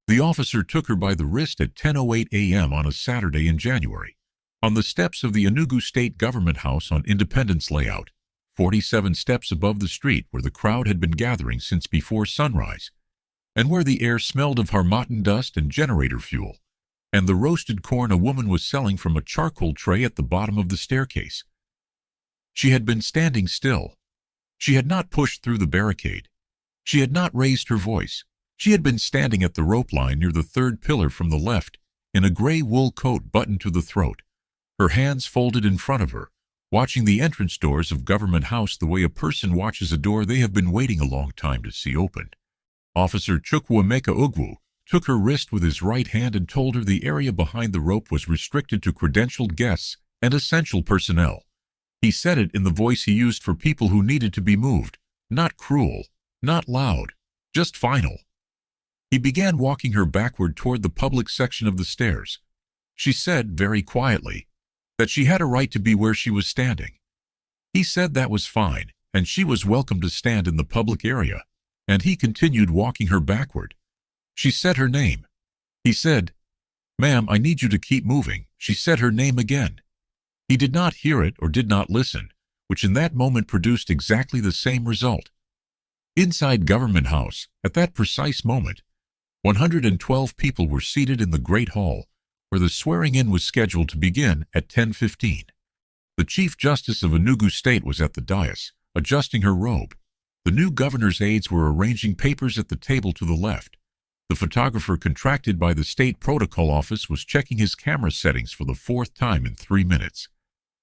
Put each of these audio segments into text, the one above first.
The officer took her by the wrist at 10:08 a.m. on a Saturday in January, on the steps of the Enugu State Government House on Independence Layout, 47 steps above the street where the crowd had been gathering since before sunrise, and where the air smelled of harmattan dust and generator fuel, and the roasted corn a woman was selling from a charcoal tray at the bottom of the staircase. She had been standing still. She had not pushed through the barricade. She had not raised her voice. She had been standing at the rope line near the third pillar from the left, in a gray wool coat buttoned to the throat, her hands folded in front of her, watching the entrance doors of Government House the way a person watches a door they have been waiting a long time to see opened. Officer Chukwuemeka Ugwu took her wrist with his right hand and told her the area behind the rope was restricted to credentialed guests and essential personnel. He said it in the voice he used for people who needed to be moved, not cruel, not loud, just final. He began walking her backward toward the public section of the stairs. She said, very quietly, that she had a right to be where she was standing. He said that was fine, and she was welcome to stand in the public area, and he continued walking her backward. She said her name. He said, "Ma'am, I need you to keep moving." She said her name again. He did not hear it or did not listen, which in that moment produced exactly the same result. Inside Government House, at that precise moment, 112 people were seated in the Great Hall, where the swearing-in was scheduled to begin at 10:15. The Chief Justice of Enugu State was at the dais, adjusting her robe. The new governor's aides were arranging papers at the table to the left. The photographer contracted by the State Protocol Office was checking his camera settings for the 4th time in 3 minutes.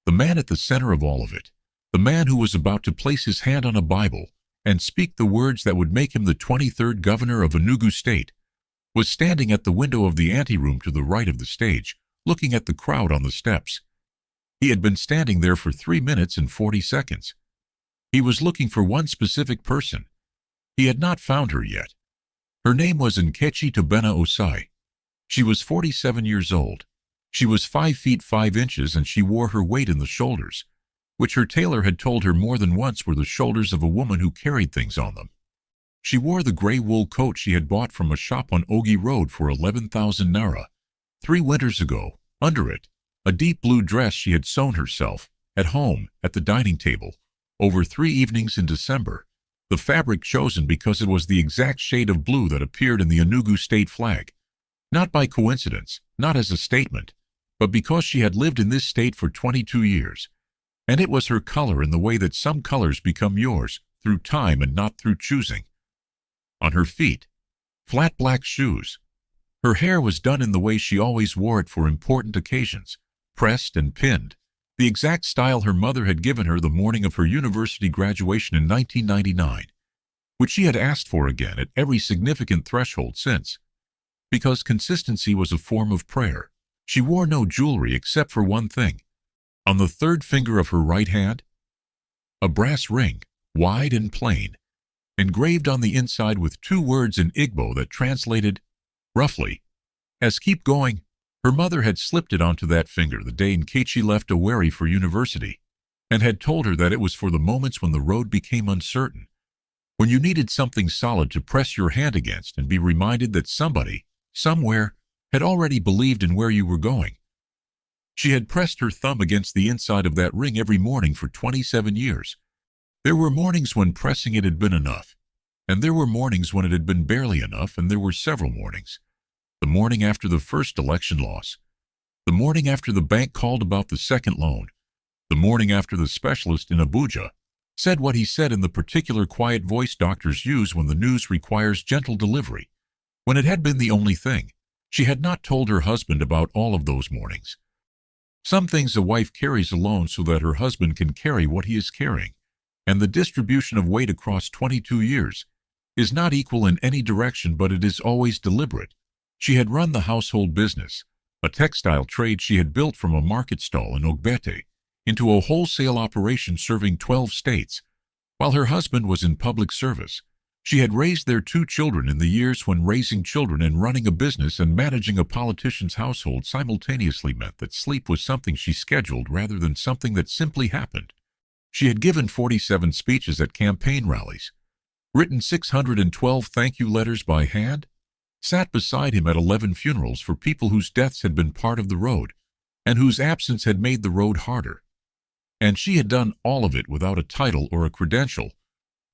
The man at the center of all of it, the man who was about to place his hand on a Bible and speak the words that would make him the 23rd governor of Enugu State, was standing at the window of the anteroom to the right of the stage, looking at the crowd on the steps. He had been standing there for 3 minutes and 40 seconds. He was looking for one specific person. He had not found her yet. Her name was Nkechi Tobena Osai. She was 47 years old. She was 5 feet 5 inches, and she wore her weight in the shoulders, which her tailor had told her more than once were the shoulders of a woman who carried things on them. She wore the gray wool coat she had bought from a shop on Ogi Road for 11,000 naira 3 winters ago. Under it, a deep blue dress she had sewn herself, at home, at the dining table, over 3 evenings in December, the fabric chosen because it was the exact shade of blue that appeared in the Enugu state flag, not by coincidence, not as a statement, but because she had lived in this state for 22 years, and it was her color in the way that some colors become yours, through time and not through choosing. On her feet, flat black shoes. Her hair was done in the way she always wore it for important occasions, pressed and pinned, the exact style her mother had given her the morning of her university graduation in 1999, which she had asked for again at every significant threshold since. Because consistency was a form of prayer, she wore no jewelry except for one thing. On the 3rd finger of her right hand, a brass ring, wide and plain, engraved on the inside with 2 words in Igbo that translated, roughly, as "keep going." Her mother had slipped it onto that finger the day Nkechi left Owerri for university, and had told her that it was for the moments when the road became uncertain, when you needed something solid to press your hand against and be reminded that somebody, somewhere, had already believed in where you were going. She had pressed her thumb against the inside of that ring every morning for 27 years. There were mornings when pressing it had been enough, and there were mornings when it had been barely enough, and there were several mornings. The morning after the first election loss, the morning after the bank called about the second loan, the morning after the specialist in Abuja said what he said in the particular quiet voice doctors use when the news requires gentle delivery, when it had been the only thing. She had not told her husband about all of those mornings. Some things a wife carries alone so that her husband can carry what he is carrying, and the distribution of weight across 22 years is not equal in any direction, but it is always deliberate. She had run the household business, a textile trade she had built from a market stall in Ogbete into a wholesale operation serving 12 states. While her husband was in public service, she had raised their 2 children in the years when raising children and running a business and managing a politician's household simultaneously meant that sleep was something she scheduled rather than something that simply happened. She had given 47 speeches at campaign rallies, written 612 thank you letters by hand, sat beside him at 11 funerals for people whose deaths had been part of the road, and whose absence had made the road harder. And she had done all of it without a title or a credential,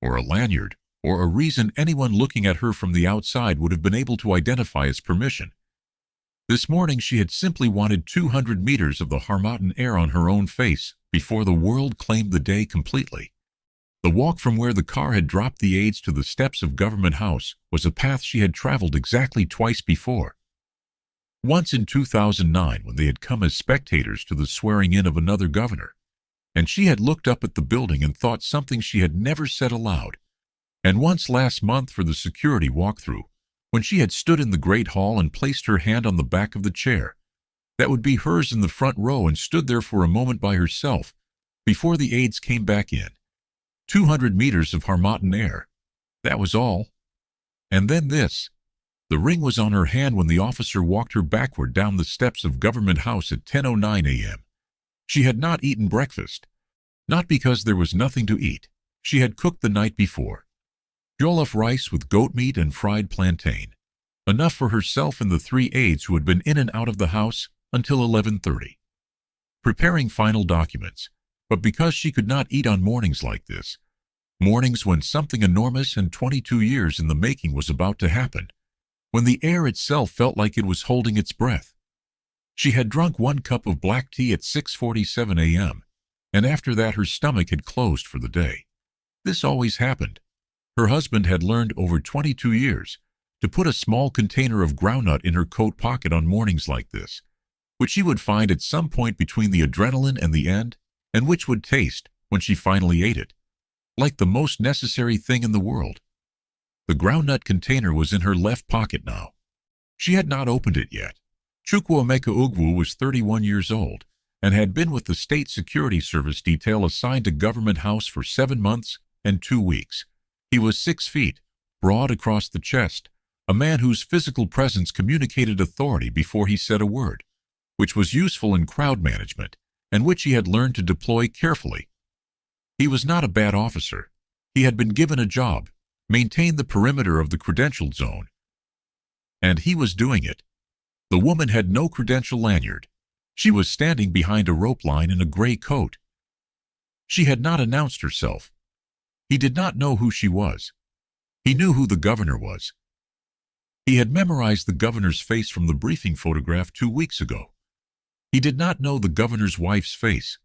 or a lanyard, or a reason anyone looking at her from the outside would have been able to identify as permission. This morning she had simply wanted 200 meters of the Harmattan air on her own face before the world claimed the day completely. The walk from where the car had dropped the aides to the steps of Government House was a path she had traveled exactly twice before. Once in 2009, when they had come as spectators to the swearing-in of another governor, and she had looked up at the building and thought something she had never said aloud, and once last month for the security walkthrough, when she had stood in the Great Hall and placed her hand on the back of the chair that would be hers in the front row and stood there for a moment by herself before the aides came back in. 200 meters of Harmattan air. That was all. And then this. The ring was on her hand when the officer walked her backward down the steps of Government House at 10:09 a.m. She had not eaten breakfast. Not because there was nothing to eat. She had cooked the night before. Jollof rice with goat meat and fried plantain. Enough for herself and the 3 aides who had been in and out of the house until 11:30. Preparing final documents. But because she could not eat on mornings like this, mornings when something enormous and 22 years in the making was about to happen, when the air itself felt like it was holding its breath. She had drunk 1 cup of black tea at 6:47 a.m., and after that her stomach had closed for the day. This always happened. Her husband had learned over 22 years to put a small container of groundnut in her coat pocket on mornings like this, which she would find at some point between the adrenaline and the end, and which would taste, when she finally ate it, like the most necessary thing in the world. The groundnut container was in her left pocket now. She had not opened it yet. Chukwuemeka Ugwu was 31 years old and had been with the State Security Service detail assigned to Government House for 7 months and 2 weeks. He was 6 feet, broad across the chest, a man whose physical presence communicated authority before he said a word, which was useful in crowd management, and which he had learned to deploy carefully. He was not a bad officer. He had been given a job, maintain the perimeter of the credentialed zone. And he was doing it. The woman had no credential lanyard. She was standing behind a rope line in a gray coat. She had not announced herself. He did not know who she was. He knew who the governor was. He had memorized the governor's face from the briefing photograph 2 weeks ago. He did not know the governor's wife's face.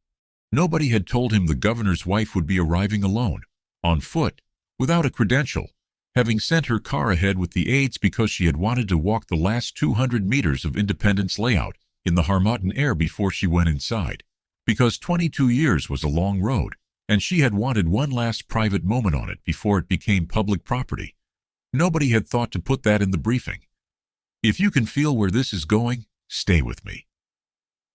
Nobody had told him the governor's wife would be arriving alone, on foot, without a credential, having sent her car ahead with the aides because she had wanted to walk the last 200 meters of Independence layout in the Harmattan air before she went inside, because 22 years was a long road, and she had wanted one last private moment on it before it became public property. Nobody had thought to put that in the briefing. If you can feel where this is going, stay with me.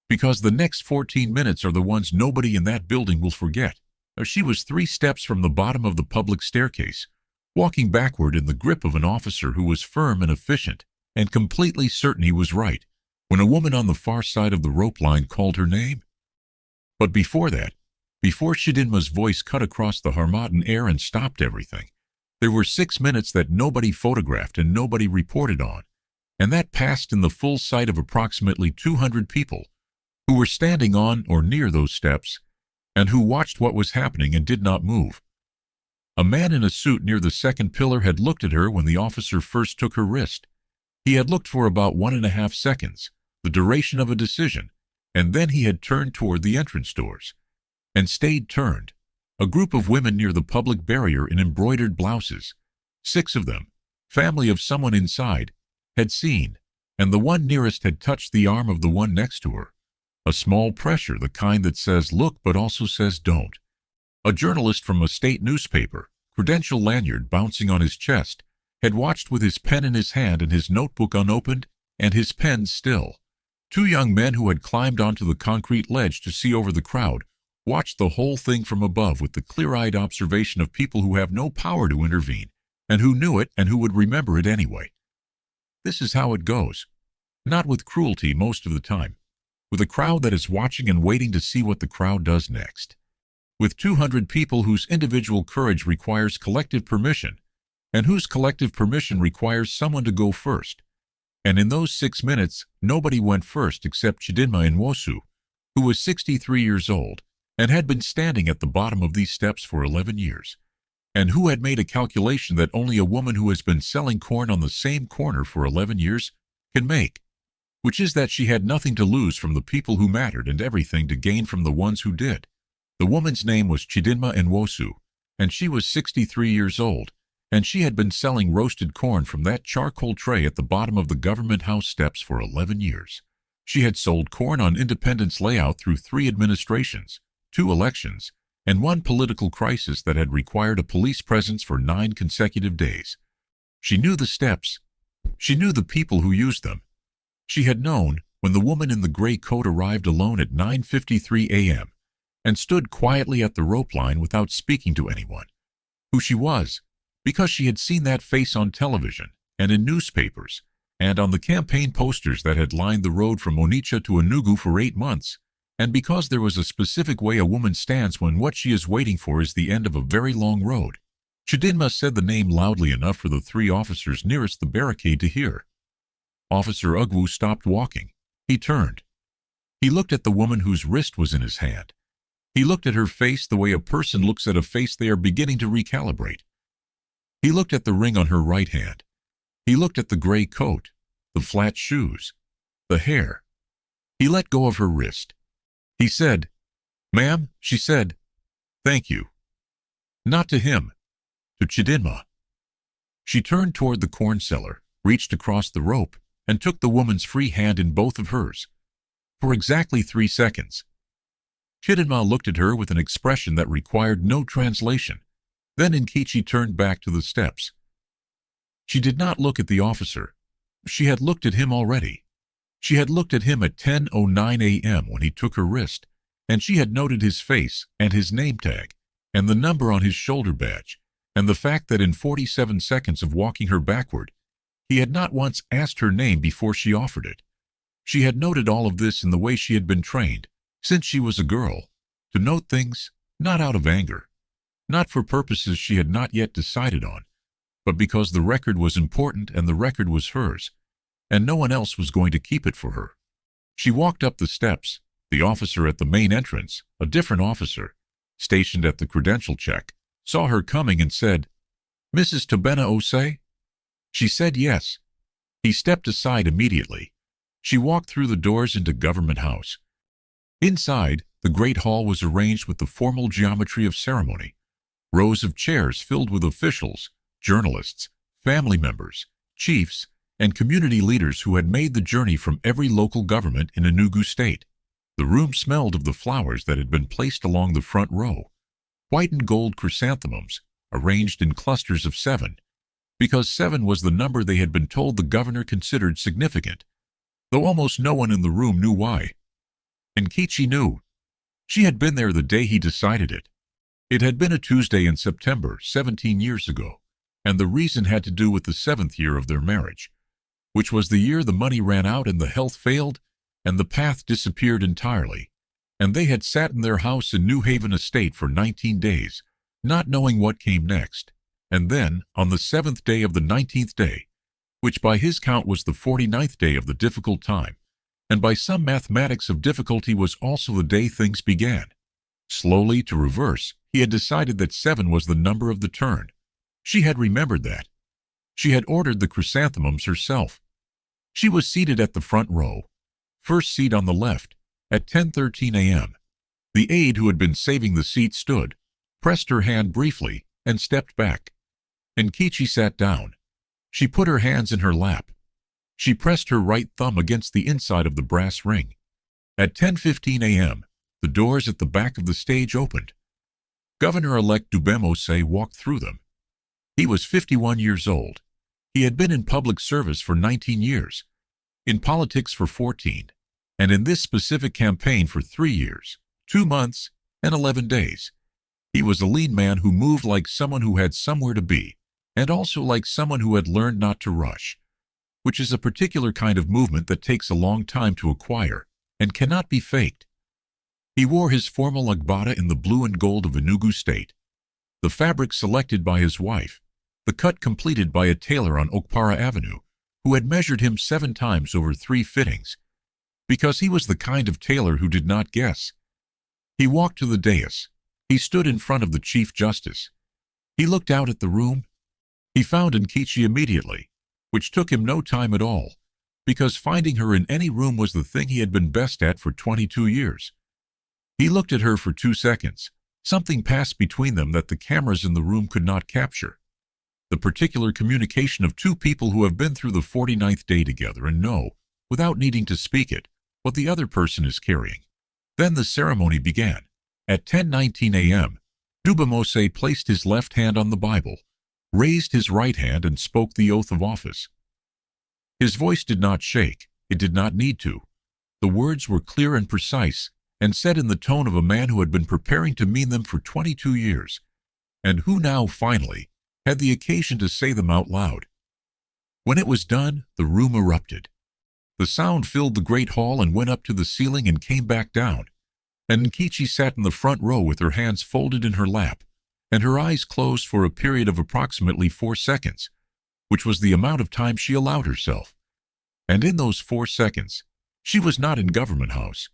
Because the next 14 minutes are the ones nobody in that building will forget. She was 3 steps from the bottom of the public staircase, walking backward in the grip of an officer who was firm and efficient, and completely certain he was right, when a woman on the far side of the rope line called her name. But before that, before Chidinma's voice cut across the Harmattan air and stopped everything, there were 6 minutes that nobody photographed and nobody reported on, and that passed in the full sight of approximately 200 people who were standing on or near those steps and who watched what was happening and did not move. A man in a suit near the second pillar had looked at her when the officer first took her wrist. He had looked for about 1.5 seconds, the duration of a decision, and then he had turned toward the entrance doors, and stayed turned. A group of women near the public barrier in embroidered blouses, 6 of them, family of someone inside, had seen, and the one nearest had touched the arm of the one next to her. A small pressure, the kind that says look but also says don't. A journalist from a state newspaper, credential lanyard bouncing on his chest, had watched with his pen in his hand and his notebook unopened and his pen still. 2 young men who had climbed onto the concrete ledge to see over the crowd watched the whole thing from above with the clear-eyed observation of people who have no power to intervene and who knew it and who would remember it anyway. This is how it goes. Not with cruelty most of the time. With a crowd that is watching and waiting to see what the crowd does next. With 200 people whose individual courage requires collective permission, and whose collective permission requires someone to go first, And in those 6 minutes, nobody went first except Chidinma Nwosu, who was 63 years old and had been standing at the bottom of these steps for 11 years, and who had made a calculation that only a woman who has been selling corn on the same corner for 11 years can make, which is that she had nothing to lose from the people who mattered and everything to gain from the ones who did. The woman's name was Chidinma Nwosu, and she was 63 years old, and she had been selling roasted corn from that charcoal tray at the bottom of the government house steps for 11 years. She had sold corn on Independence Layout through 3 administrations, 2 elections, and 1 political crisis that had required a police presence for 9 consecutive days. She knew the steps. She knew the people who used them. She had known when the woman in the gray coat arrived alone at 9:53 a.m. and stood quietly at the rope line without speaking to anyone, who she was, because she had seen that face on television and in newspapers and on the campaign posters that had lined the road from Onitsha to Enugu for 8 months, and because there was a specific way a woman stands when what she is waiting for is the end of a very long road. Chidinma said the name loudly enough for the 3 officers nearest the barricade to hear. Officer Ugwu stopped walking. He turned. He looked at the woman whose wrist was in his hand. He looked at her face the way a person looks at a face they are beginning to recalibrate. He looked at the ring on her right hand. He looked at the gray coat, the flat shoes, the hair. He let go of her wrist. He said, "Ma'am," she said, "thank you." Not to him, to Chidinma. She turned toward the corn seller, reached across the rope, and took the woman's free hand in both of hers. For exactly 3 seconds. Chidinma looked at her with an expression that required no translation. Then Nkechi turned back to the steps. She did not look at the officer. She had looked at him already. She had looked at him at 10:09 a.m. when he took her wrist, and she had noted his face and his name tag, and the number on his shoulder badge, and the fact that in 47 seconds of walking her backward, he had not once asked her name before she offered it. She had noted all of this in the way she had been trained, since she was a girl, to note things, not out of anger, not for purposes she had not yet decided on, but because the record was important and the record was hers, and no one else was going to keep it for her. She walked up the steps. The officer at the main entrance, a different officer, stationed at the credential check, saw her coming and said, "Mrs. Tobena Osei?" She said yes. He stepped aside immediately. She walked through the doors into Government House. Inside, the great hall was arranged with the formal geometry of ceremony. Rows of chairs filled with officials, journalists, family members, chiefs, and community leaders who had made the journey from every local government in Enugu State. The room smelled of the flowers that had been placed along the front row, white and gold chrysanthemums, arranged in clusters of 7, because 7 was the number they had been told the governor considered significant, though almost no one in the room knew why. Nkechi knew. She had been there the day he decided it. It had been a Tuesday in September, 17 years ago, and the reason had to do with the 7th year of their marriage, which was the year the money ran out and the health failed, and the path disappeared entirely, and they had sat in their house in New Haven Estate for 19 days, not knowing what came next. And then, on the 7th day of the 19th day, which by his count was the 49th day of the difficult time, and by some mathematics of difficulty was also the day things began. Slowly, to reverse, he had decided that 7 was the number of the turn. She had remembered that. She had ordered the chrysanthemums herself. She was seated at the front row, first seat on the left, at 10:13 a.m. The aide who had been saving the seat stood, pressed her hand briefly, and stepped back. Nkechi sat down. She put her hands in her lap. She pressed her right thumb against the inside of the brass ring. At 10:15 a.m., the doors at the back of the stage opened. Governor-elect Dubem Osei walked through them. He was 51 years old. He had been in public service for 19 years, in politics for 14, and in this specific campaign for 3 years, 2 months, and 11 days. He was a lean man who moved like someone who had somewhere to be, and also like someone who had learned not to rush, which is a particular kind of movement that takes a long time to acquire and cannot be faked. He wore his formal agbada in the blue and gold of Enugu State, the fabric selected by his wife, the cut completed by a tailor on Okpara Avenue, who had measured him 7 times over 3 fittings, because he was the kind of tailor who did not guess. He walked to the dais. He stood in front of the Chief Justice. He looked out at the room. He found Nkechi immediately, which took him no time at all, because finding her in any room was the thing he had been best at for 22 years. He looked at her for 2 seconds. Something passed between them that the cameras in the room could not capture. The particular communication of 2 people who have been through the 49th day together and know, without needing to speak it, what the other person is carrying. Then the ceremony began. At 10:19 a.m., Dubemose placed his left hand on the Bible, raised his right hand, and spoke the oath of office. His voice did not shake. It did not need to. The words were clear and precise, and said in the tone of a man who had been preparing to mean them for 22 years, and who now, finally, had the occasion to say them out loud. When it was done, the room erupted. The sound filled the great hall and went up to the ceiling and came back down, and Nkechi sat in the front row with her hands folded in her lap, and her eyes closed for a period of approximately 4 seconds, which was the amount of time she allowed herself. And in those 4 seconds, she was not in Government House.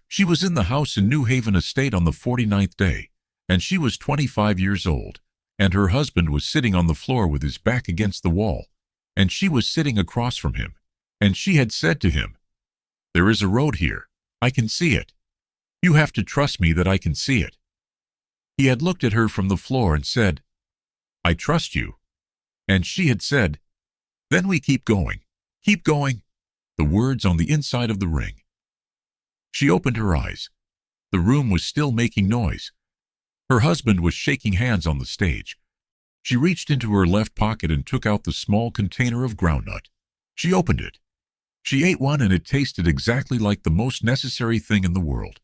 She was in the house in New Haven Estate on the 49th day, and she was 25 years old, and her husband was sitting on the floor with his back against the wall, and she was sitting across from him, and she had said to him, "There is a road here. I can see it. You have to trust me that I can see it." He had looked at her from the floor and said, "I trust you." And she had said, "Then we keep going. Keep going." The words on the inside of the ring. She opened her eyes. The room was still making noise. Her husband was shaking hands on the stage. She reached into her left pocket and took out the small container of groundnut. She opened it. She ate one, and it tasted exactly like the most necessary thing in the world.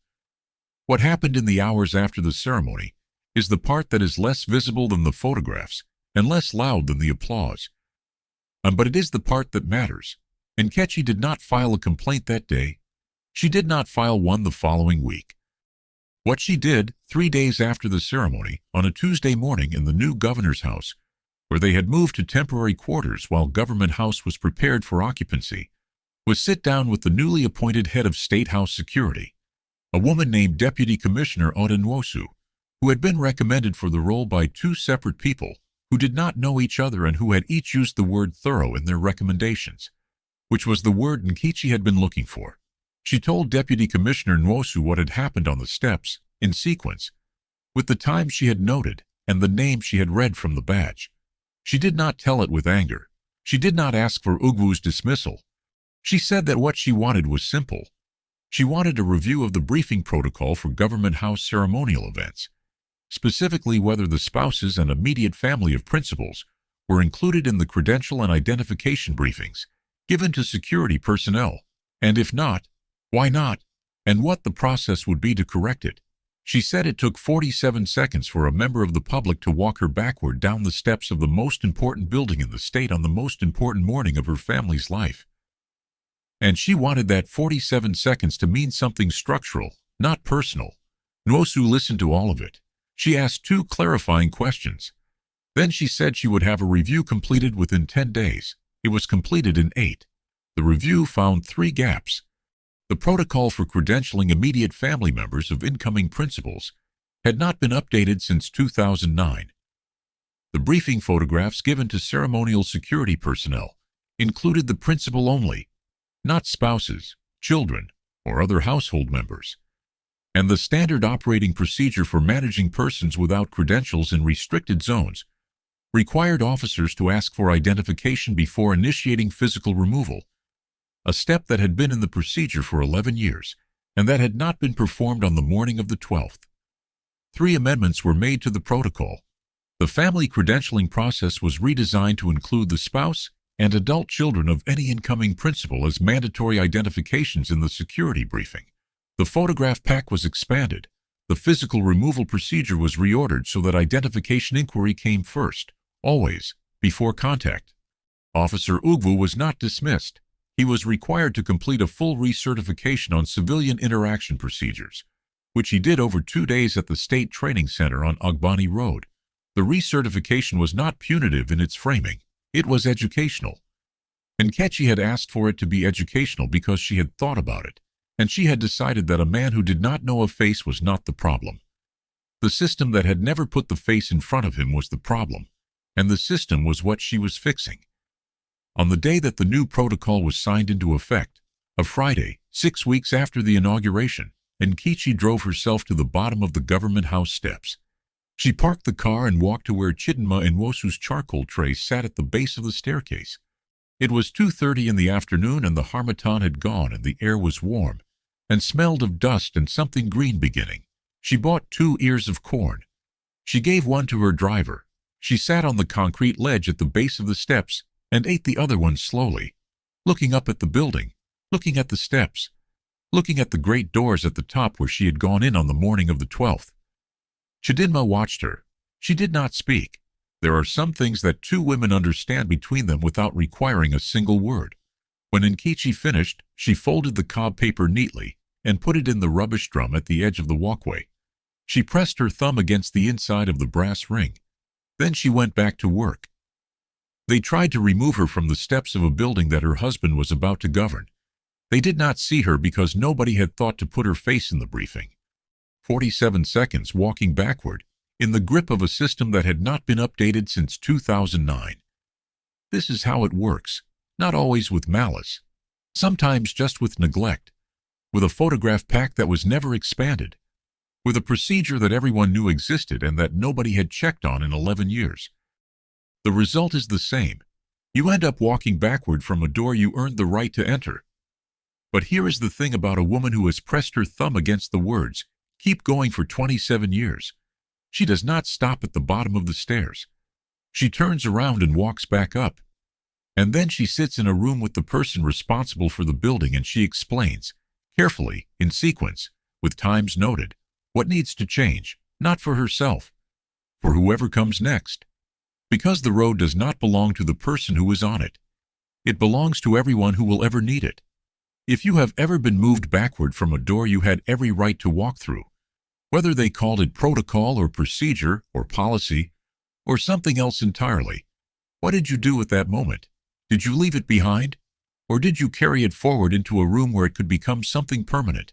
What happened in the hours after the ceremony is the part that is less visible than the photographs and less loud than the applause. But it is the part that matters. Nkechi did not file a complaint that day. She did not file one the following week. What she did 3 days after the ceremony, on a Tuesday morning in the new governor's house, where they had moved to temporary quarters while Government House was prepared for occupancy, was sit down with the newly appointed head of State House Security, a woman named Deputy Commissioner Odenwosu, who had been recommended for the role by 2 separate people who did not know each other and who had each used the word thorough in their recommendations, which was the word Nkechi had been looking for. She told Deputy Commissioner Nwosu what had happened on the steps, in sequence, with the time she had noted and the name she had read from the badge. She did not tell it with anger. She did not ask for Ugwu's dismissal. She said that what she wanted was simple. She wanted a review of the briefing protocol for Government House ceremonial events, specifically whether the spouses and immediate family of principals were included in the credential and identification briefings given to security personnel, and if not, why not, and what the process would be to correct it. She said it took 47 seconds for a member of the public to walk her backward down the steps of the most important building in the state on the most important morning of her family's life. And she wanted that 47 seconds to mean something structural, not personal. Nwosu listened to all of it. She asked 2 clarifying questions. Then she said she would have a review completed within 10 days. It was completed in 8. The review found 3 gaps. The protocol for credentialing immediate family members of incoming principals had not been updated since 2009. The briefing photographs given to ceremonial security personnel included the principal only, not spouses, children, or other household members. And the standard operating procedure for managing persons without credentials in restricted zones required officers to ask for identification before initiating physical removal, a step that had been in the procedure for 11 years and that had not been performed on the morning of the 12th. 3 amendments were made to the protocol. The family credentialing process was redesigned to include the spouse and adult children of any incoming principal as mandatory identifications in the security briefing. The photograph pack was expanded. The physical removal procedure was reordered so that identification inquiry came first, always, before contact. Officer Ugwu was not dismissed. He was required to complete a full recertification on civilian interaction procedures, which he did over 2 days at the State Training Center on Ogbani Road. The recertification was not punitive in its framing. It was educational. Nkechi had asked for it to be educational because she had thought about it, and she had decided that a man who did not know a face was not the problem. The system that had never put the face in front of him was the problem, and the system was what she was fixing. On the day that the new protocol was signed into effect, a Friday, 6 weeks after the inauguration, Nkechi drove herself to the bottom of the government house steps. She parked the car and walked to where Chidinma Nwosu's charcoal tray sat at the base of the staircase. It was 2:30 in the afternoon, and the harmattan had gone, and the air was warm and smelled of dust and something green beginning. She bought 2 ears of corn. She gave one to her driver. She sat on the concrete ledge at the base of the steps and ate the other one slowly, looking up at the building, looking at the steps, looking at the great doors at the top where she had gone in on the morning of the 12th. Chidinma watched her. She did not speak. There are some things that 2 women understand between them without requiring a single word. When Nkechi finished, she folded the cob paper neatly and put it in the rubbish drum at the edge of the walkway. She pressed her thumb against the inside of the brass ring. Then she went back to work. They tried to remove her from the steps of a building that her husband was about to govern. They did not see her because nobody had thought to put her face in the briefing. 47 seconds walking backward, in the grip of a system that had not been updated since 2009. This is how it works, not always with malice, sometimes just with neglect, with a photograph pack that was never expanded, with a procedure that everyone knew existed and that nobody had checked on in 11 years. The result is the same. You end up walking backward from a door you earned the right to enter. But here is the thing about a woman who has pressed her thumb against the words, "Keep going," for 27 years. She does not stop at the bottom of the stairs. She turns around and walks back up. And then she sits in a room with the person responsible for the building, and she explains, carefully, in sequence, with times noted, what needs to change, not for herself, for whoever comes next. Because the road does not belong to the person who is on it. It belongs to everyone who will ever need it. If you have ever been moved backward from a door you had every right to walk through, whether they called it protocol or procedure or policy or something else entirely, what did you do at that moment? Did you leave it behind? Or did you carry it forward into a room where it could become something permanent?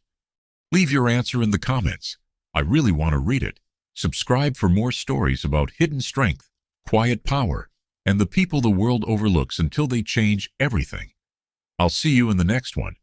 Leave your answer in the comments. I really want to read it. Subscribe for more stories about hidden strength, quiet power, and the people the world overlooks until they change everything. I'll see you in the next one.